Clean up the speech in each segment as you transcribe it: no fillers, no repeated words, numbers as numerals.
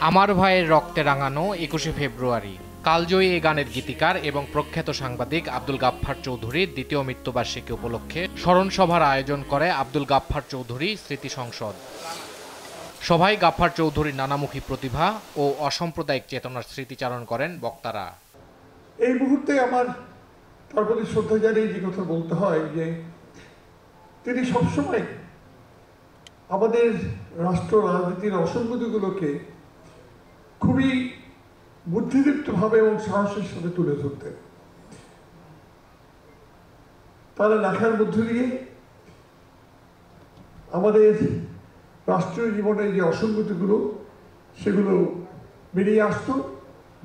আমার ভাইয়ের রক্তে রাঙানো ২১শে ফেব্রুয়ারি কালজয়ী এই গানের গীতিকার এবং প্রখ্যাত সাংবাদিক আব্দুল গাফফার চৌধুরীর দ্বিতীয় মৃত্যুবার্ষিকী উপলক্ষে স্মরণ সভার আয়োজন করে আব্দুল গাফফার চৌধুরী স্মৃতি সংসদ। সভায় গাফফার চৌধুরীর নানামুখী প্রতিভা ও অসাম্প্রদায়িক চেতনার স্মৃতিচারণ করেন বক্তারা। এই মুহূর্তে আমার তার প্রতি শ্রদ্ধা জানিয়ে যে কথা বলতে হয় যে তিনি সবসময় আমাদের রাষ্ট্র রাজনীতির অসঙ্গতিগুলোকে খুবই বুদ্ধিদীপ্তভাবে এবং সাহসের সাথে তুলে ধরতেন। তারা লেখার মধ্য দিয়ে আমাদের রাষ্ট্রীয় জীবনের যে অসঙ্গতিগুলো সেগুলো বেরিয়ে আসতো।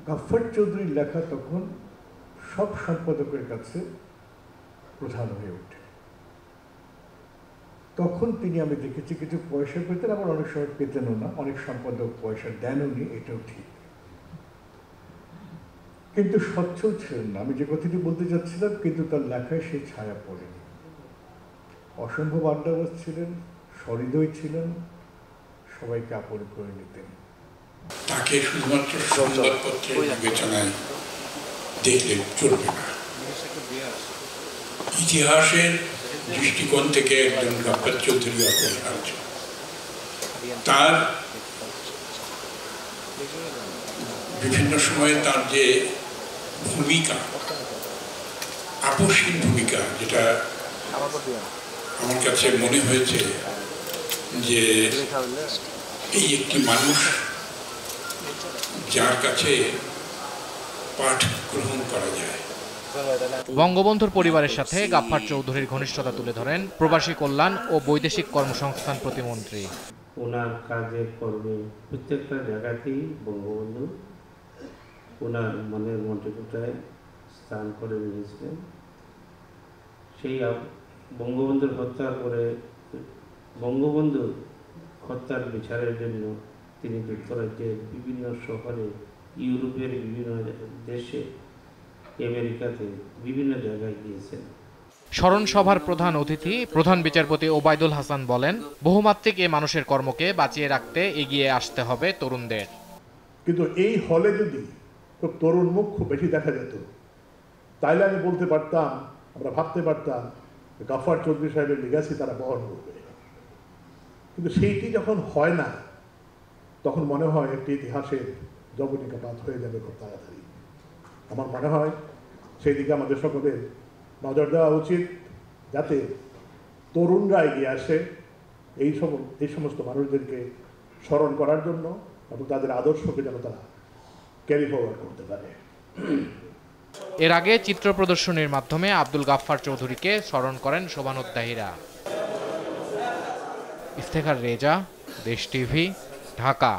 গাফফার চৌধুরীর লেখা তখন সব সম্পাদকের কাছে প্রধান হয়ে ওঠে। তখন তিনি, আমি দেখেছি, কিছু পয়সা পেতেন, আবার অনেক সময় পেতেনও না, অনেক সম্পাদক পয়সা দেনও নি, এটাও ঠিক, কিন্তু সচ্ছল ছিলেন না। আমি যে কথাটি বলতে চাচ্ছিলাম, কিন্তু তার লেখায় সেই ছায়া পড়েনি। অসম্ভব আড্ডাবাজ ছিলেন, সহৃদয় ছিলেন, সবাইকে আপন করে নিতেন। তাকে শুধুমাত্র সংবাদপত্রের বিবেচনায় দেখলে চলবে না, ইতিহাসের দৃষ্টিকোণ থেকে একজন গাফফার চৌধুরী অপরিহার্য। তার বিভিন্ন সময়ে তার যে ভূমিকা, আপসহীন ভূমিকা, যেটা আমার কাছে মনে হয়েছে যে এই একটি মানুষ যার কাছে পাঠ গ্রহণ করা যায়। বঙ্গবন্ধুর পরিবারের সাথে গাফফার চৌধুরীর ঘনিষ্ঠতা তুলে ধরেন প্রবাসী কল্যাণ ও বৈদেশিক কর্মসংস্থান প্রতিমন্ত্রী। ওনার কাজের কর্মে প্রত্যেকটা জায়গাতেই বঙ্গবন্ধু ওনার মনের মন্ত্রটায় স্থান করে নিয়েছিলেন। সেই বঙ্গবন্ধুর হত্যার পরে বঙ্গবন্ধুর হত্যার বিচারের জন্য তিনি যুক্তরাজ্যের বিভিন্ন শহরে, ইউরোপের বিভিন্ন দেশে, আমেরিকাতে বিভিন্ন জায়গায় গিয়েছেন। স্মরণ সভার প্রধান অতিথি প্রধান বিচারপতি ওবায়দুল হাসান বলেন, বহুমাত্রিক এ মানুষের কর্মকে বাঁচিয়ে রাখতে এগিয়ে আসতে হবে তরুণদের। কিন্তু এই হলে যদি খুব তরুণ মুখ খুব বেশি দেখা যেত, তাইলে আমি বলতে পারতাম, আমরা ভাবতে পারতাম গাফফার চৌধুরী সাহেবের লিগাসি তারা বহন করবে। কিন্তু সেইটি যখন হয় না, তখন মনে হয় একটি ইতিহাসের যবনিকাপাত হয়ে যাবে খুব তাড়াতাড়ি। আমার মনে হয় সেই দিকে আমাদের সকলের নজর দেওয়া উচিত, যাতে তরুণরা এগিয়ে আসে এই সমস্ত মানুষদেরকে স্মরণ করার জন্য এবং তাদের আদর্শকে যেন তারা ক্যারি ফরওয়ার্ড করতে পারে। এর আগে চিত্র প্রদর্শনীর মাধ্যমে আব্দুল গাফফার চৌধুরীকে স্মরণ করেন শোভানুদ্দাহীরা। ইফতেখার রেজা, দেশ টিভি, ঢাকা।